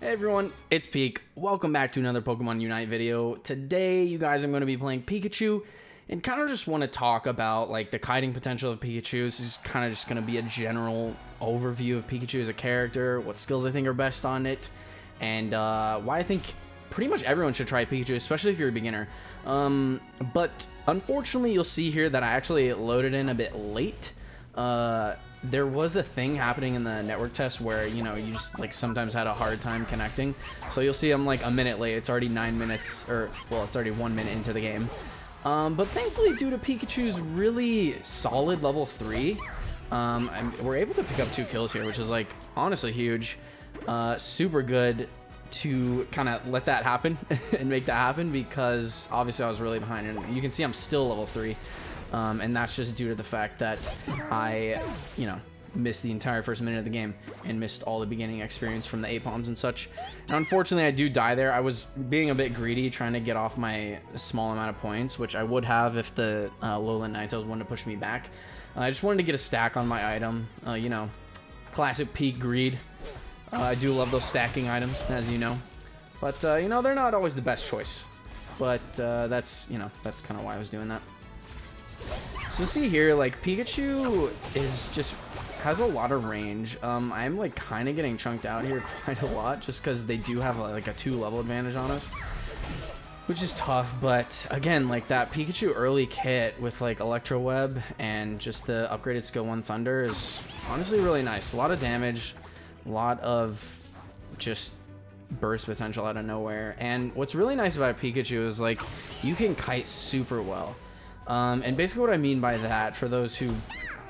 Hey everyone, it's Peek. Welcome back to another Pokemon Unite video. Today, you guys, I'm going to be playing Pikachu and kind of just want to talk about like the kiting potential of Pikachu. This is kind of just going to be a general overview of Pikachu as a character, what skills I think are best on it, and why I think pretty much everyone should try Pikachu, especially if you're a beginner. But unfortunately, you'll see here that I actually loaded in a bit late. There was a thing happening in the network test where, you know, you just like sometimes had a hard time connecting. So you'll see I'm like a minute late. It's already 9 minutes, or well, it's already 1 minute into the game. But thankfully, due to Pikachu's really solid level 3, we're able to pick up 2 kills here, which is like honestly huge. Super good to kind of let that happen and make that happen, because obviously I was really behind, and you can see I'm still level 3. And that's just due to the fact that I, you know, missed the entire first minute of the game and missed all the beginning experience from the A-Palms and such. And unfortunately, I do die there. I was being a bit greedy, trying to get off my small amount of points, which I would have if the Lowland Ninetales wanted to push me back. I just wanted to get a stack on my item, you know, classic Peak greed. I do love those stacking items, as you know. But, you know, they're not always the best choice. But that's, you know, that's kind of why I was doing that. So see here, like Pikachu has a lot of range. I'm like kind of getting chunked out here quite a lot, just because they do have like a 2 level advantage on us, which is tough. But again, like that Pikachu early kit with like Electro Web and just the upgraded Skill 1 Thunder is honestly really nice. A lot of damage, a lot of just burst potential out of nowhere. And what's really nice about Pikachu is like you can kite super well. And basically what I mean by that, for those who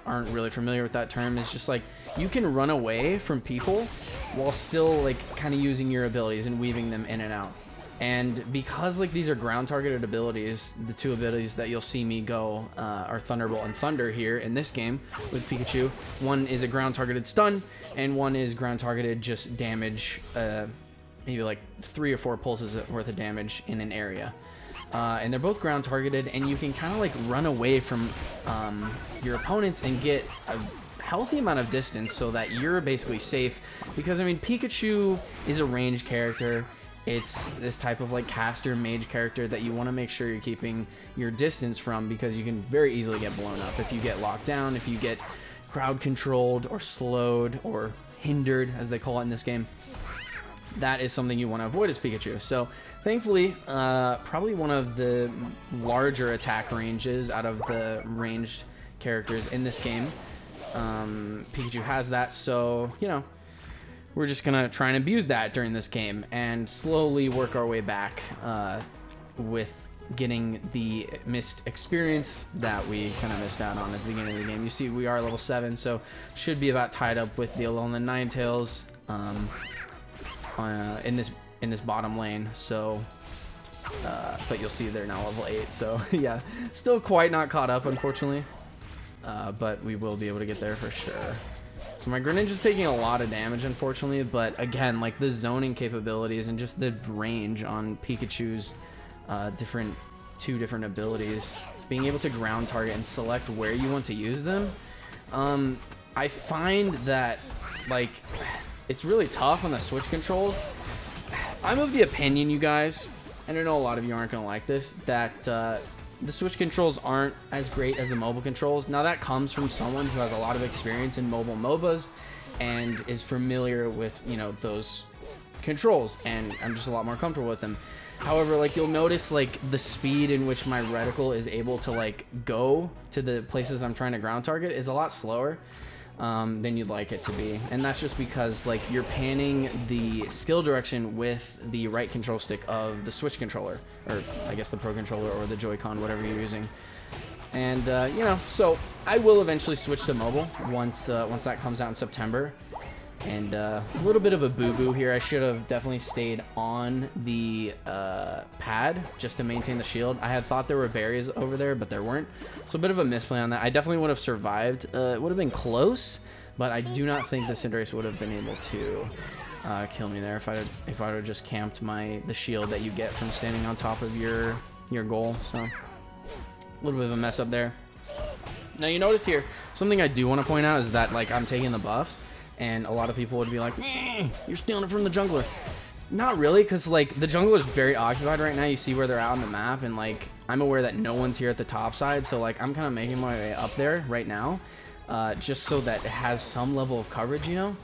aren't really familiar with that term, is just like you can run away from people while still like kind of using your abilities and weaving them in and out. And because like these are ground targeted abilities, the 2 abilities that you'll see me go are Thunderbolt and Thunder here in this game with Pikachu. One is a ground targeted stun, and one is ground targeted just damage, maybe like 3 or 4 pulses worth of damage in an area. And they're both ground targeted, and you can kind of like run away from your opponents and get a healthy amount of distance so that you're basically safe. Because I mean, Pikachu is a ranged character. It's this type of like caster mage character that you want to make sure you're keeping your distance from, because you can very easily get blown up if you get locked down, if you get crowd controlled or slowed or hindered, as they call it in this game. That is something you want to avoid as Pikachu. So thankfully, probably one of the larger attack ranges out of the ranged characters in this game. Pikachu has that, so, you know, we're just going to try and abuse that during this game and slowly work our way back with getting the missed experience that we kind of missed out on at the beginning of the game. You see, we are level 7, so should be about tied up with the Lowland Ninetales in this bottom lane. So but you'll see they're now level 8, so yeah, still quite not caught up, unfortunately, but we will be able to get there for sure. So my Greninja's taking a lot of damage, unfortunately, but again, like the zoning capabilities and just the range on Pikachu's 2 different abilities, being able to ground target and select where you want to use them, I find that like it's really tough on the switch controls. I'm of the opinion, you guys, and I know a lot of you aren't going to like this, that the switch controls aren't as great as the mobile controls. Now that comes from someone who has a lot of experience in mobile MOBAs and is familiar with, you know, those controls, and I'm just a lot more comfortable with them. However, like you'll notice like the speed in which my reticle is able to like go to the places I'm trying to ground target is a lot slower than you'd like it to be, and that's just because like you're panning the skill direction with the right control stick of the Switch controller, or I guess the Pro controller or the Joy-Con, whatever you're using. And you know, so I will eventually switch to mobile once that comes out in September. And a little bit of a boo-boo here. I should have definitely stayed on the pad just to maintain the shield. I had thought there were berries over there, but there weren't. So a bit of a misplay on that. I definitely would have survived. It would have been close, but I do not think the Cinderace would have been able to kill me there if I would have just camped the shield that you get from standing on top of your goal. So a little bit of a mess up there. Now you notice here, something I do want to point out is that like I'm taking the buffs. And a lot of people would be like, you're stealing it from the jungler. Not really, because like the jungle is very occupied right now. You see where they're out on the map, and like I'm aware that no one's here at the top side, so like I'm kind of making my way up there right now, just so that it has some level of coverage, you know,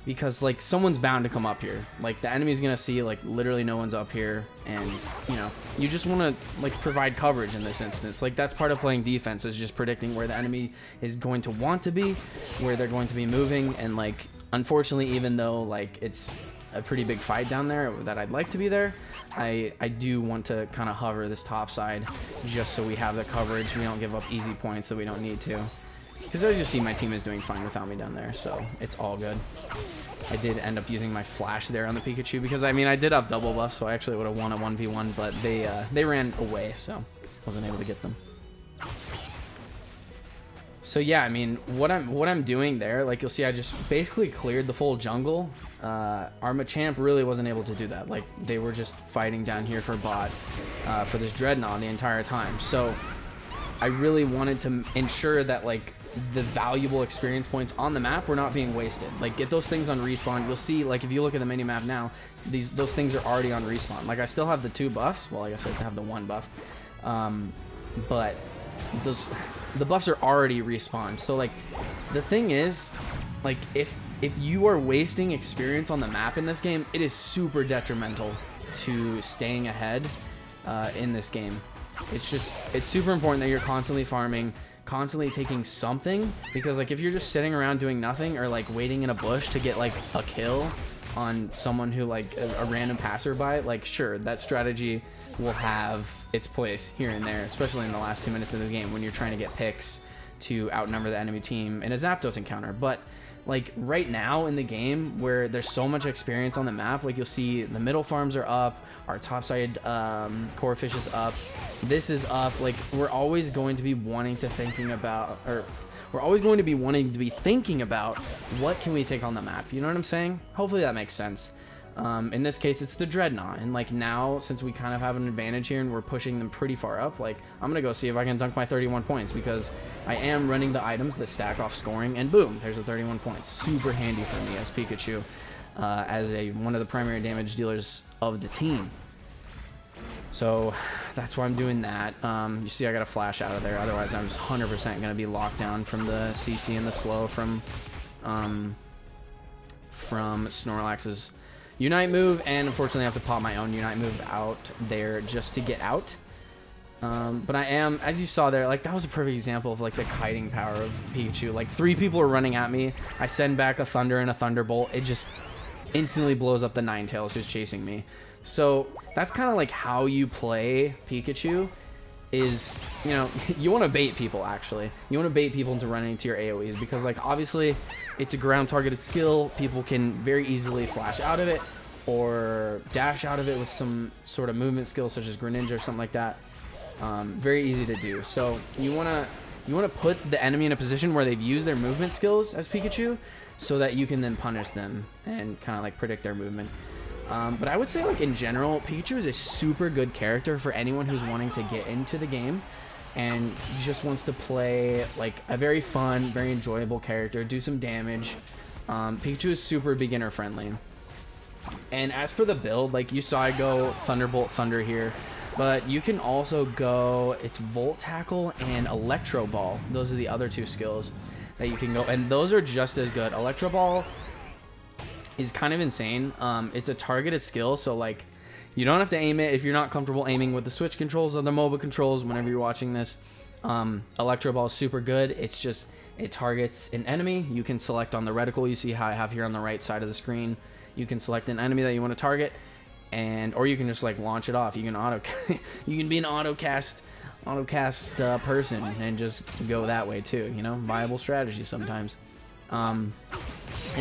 because like someone's bound to come up here. Like the enemy's gonna see like literally no one's up here, and you know, you just want to like provide coverage in this instance. Like that's part of playing defense, is just predicting where the enemy is going to want to be, where they're going to be moving, and like unfortunately, even though like it's a pretty big fight down there that I'd like to be there, I do want to kind of hover this top side just so we have the coverage. We don't give up easy points that we don't need to, because as you see, my team is doing fine without me down there, so it's all good. I did end up using my flash there on the Pikachu, because I mean I did have double buff, so I actually would have won a 1v1, but they ran away, so wasn't able to get them. So yeah, I mean, what I'm doing there, like you'll see, I just basically cleared the full jungle. Our Machamp really wasn't able to do that. Like they were just fighting down here for bot, for this Dreadnought the entire time. So I really wanted to ensure that like the valuable experience points on the map were not being wasted. Like get those things on respawn. You'll see, like if you look at the mini map now, those things are already on respawn. Like I still have the 2 buffs. Well, I guess I have the 1 buff, but the buffs are already respawned. So like the thing is, like if you are wasting experience on the map in this game, it is super detrimental to staying ahead in this game. It's super important that you're constantly farming, constantly taking something, because like if you're just sitting around doing nothing, or like waiting in a bush to get like a kill on someone who like a random passerby, like sure, that strategy will have its place here and there, especially in the last 2 minutes of the game when you're trying to get picks to outnumber the enemy team in a Zapdos encounter. But like right now in the game where there's so much experience on the map, like you'll see the middle farms are up, our topside core fish is up, this is up. Like we're always going to be wanting to thinking about, or we're always going to be wanting to be thinking about what can we take on the map. You know what I'm saying? Hopefully that makes sense. In this case, it's the Dreadnought, and like now, since we kind of have an advantage here and we're pushing them pretty far up, like I'm gonna go see if I can dunk my 31 points, because I am running the items that stack off scoring, and boom, there's the 31 points. Super handy for me as Pikachu, as one of the primary damage dealers of the team. So that's why I'm doing that. You see, I got a flash out of there. Otherwise, I'm just 100% gonna be locked down from the CC and the slow from Snorlax's Unite move, and unfortunately I have to pop my own Unite move out there just to get out. But I am, as you saw there, like that was a perfect example of like the kiting power of Pikachu. Like 3 people are running at me, I send back a Thunder and a Thunderbolt, it just instantly blows up the Ninetales who's chasing me. So that's kind of like how you play Pikachu, is, you know, you want to bait people. Actually, you want to bait people into running into your AoEs, because like obviously it's a ground targeted skill. People can very easily flash out of it or dash out of it with some sort of movement skill such as Greninja or something like that. Very easy to do. So you want to put the enemy in a position where they've used their movement skills as Pikachu, so that you can then punish them and kind of like predict their movement. But I would say, like in general, Pikachu is a super good character for anyone who's wanting to get into the game and just wants to play like a very fun, very enjoyable character, do some damage. Pikachu is super beginner friendly. And as for the build, like you saw, I go Thunderbolt Thunder here, but you can also go, it's Volt Tackle and Electro Ball. Those are the other 2 skills that you can go, and those are just as good. Electro Ball is kind of insane. It's a targeted skill, so like you don't have to aim it if you're not comfortable aiming with the Switch controls or the MOBA controls whenever you're watching this. Electro Ball is super good. It's just, it targets an enemy. You can select on the reticle, you see how I have here on the right side of the screen, you can select an enemy that you want to target, and or you can just like launch it off. You can you can be an autocast person and just go that way too, you know, viable strategy sometimes. And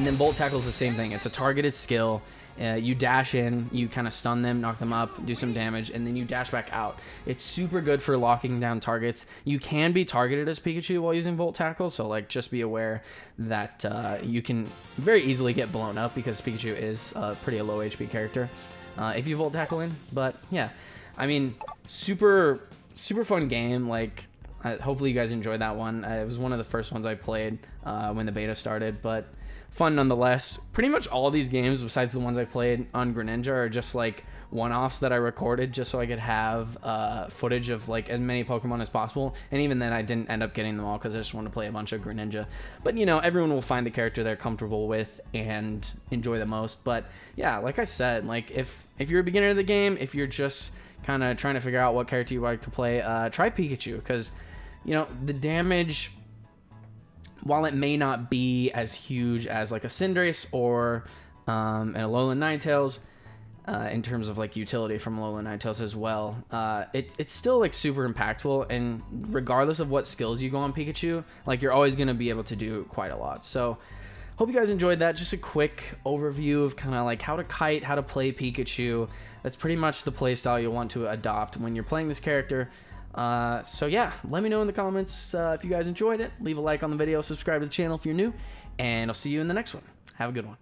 then Bolt Tackle is the same thing. It's a targeted skill. You dash in, you kind of stun them, knock them up, do some damage, and then you dash back out. It's super good for locking down targets. You can be targeted as Pikachu while using Volt Tackle, so like just be aware that you can very easily get blown up, because Pikachu is pretty a low HP character if you Volt Tackle in. But yeah, I mean, super fun game. Like hopefully you guys enjoyed that one. It was one of the first ones I played when the beta started, but fun nonetheless. Pretty much all these games, besides the ones I played on Greninja, are just like one-offs that I recorded just so I could have footage of like as many Pokemon as possible. And even then I didn't end up getting them all because I just wanted to play a bunch of Greninja. But you know, everyone will find the character they're comfortable with and enjoy the most. But yeah, like I said, like if you're a beginner of the game, if you're just kind of trying to figure out what character you like to play, try Pikachu, because you know, the damage, while it may not be as huge as like a Cinderace or an Alolan Ninetales, in terms of like utility from Alolan Ninetales as well, it's still like super impactful, and regardless of what skills you go on Pikachu, like you're always going to be able to do quite a lot. So hope you guys enjoyed that. Just a quick overview of kind of like how to kite, how to play Pikachu. That's pretty much the playstyle you'll want to adopt when you're playing this character. So yeah, let me know in the comments if you guys enjoyed it. Leave a like on the video, subscribe to the channel if you're new, and I'll see you in the next one. Have a good one.